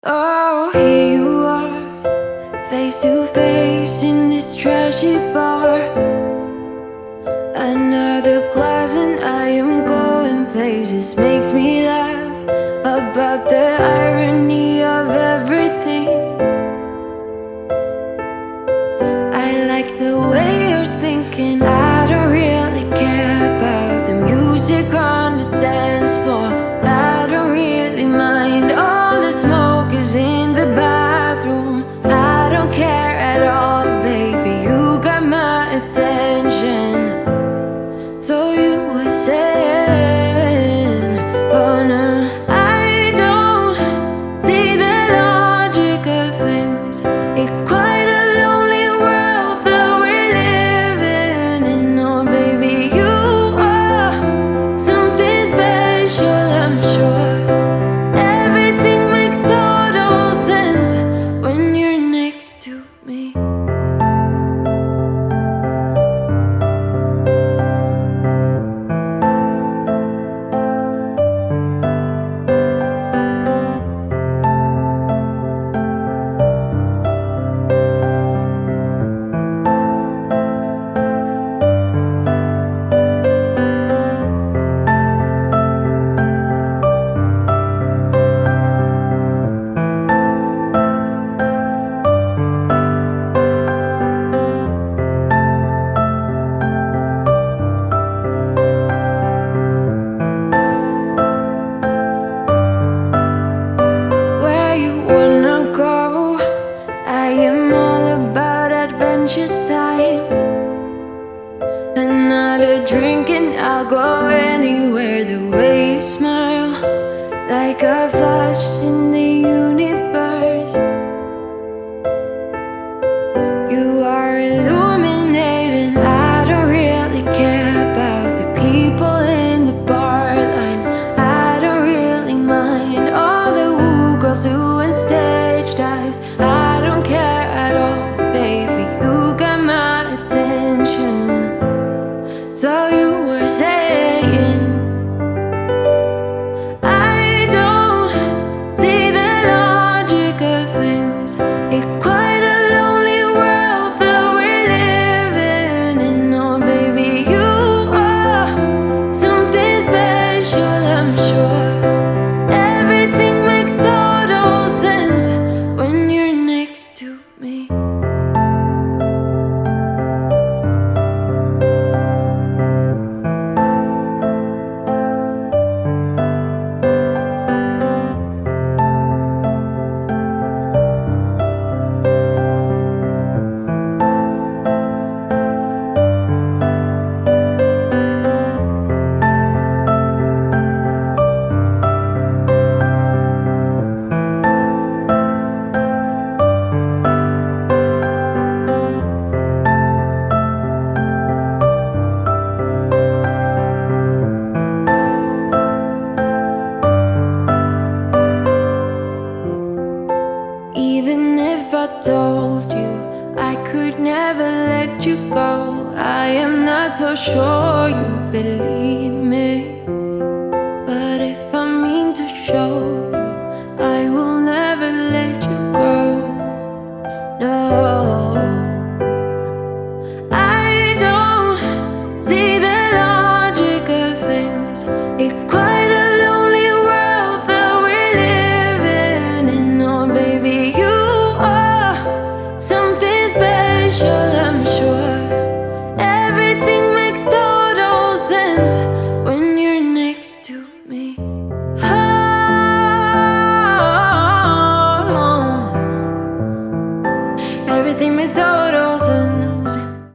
Oh, here you are, face to face in this trashy bar. Another glass and I am going places. Makes me laugh about the irony of everything. I like the way you're thinking. I don't really care about the music on the dance floor. I don't really mind all the smoke is in the bathroom. I don't care at all, baby, you got my attention. So you were saying, oh no, I don't see the logic of things. It's quite a lonely world that we're living in. Oh baby, you are something special, I'm sure. Everything makes total sense when you're next to me. I am all about adventure times. Another drink and I'll go anywhere. The way you smile, like a flash in the universe. You are illuminating. I don't really care about the people in the bar line. I don't really mind all the woo girls doing stage dives. I don't care at all, baby, you got my attention. So you were saying, I don't see the logic of things. It's quite a lonely world that we're living in. Oh baby, you are something special, I'm sure. Everything makes total sense when you're next to me. Even if I told you I could never let you go, I am not so sure you believe me.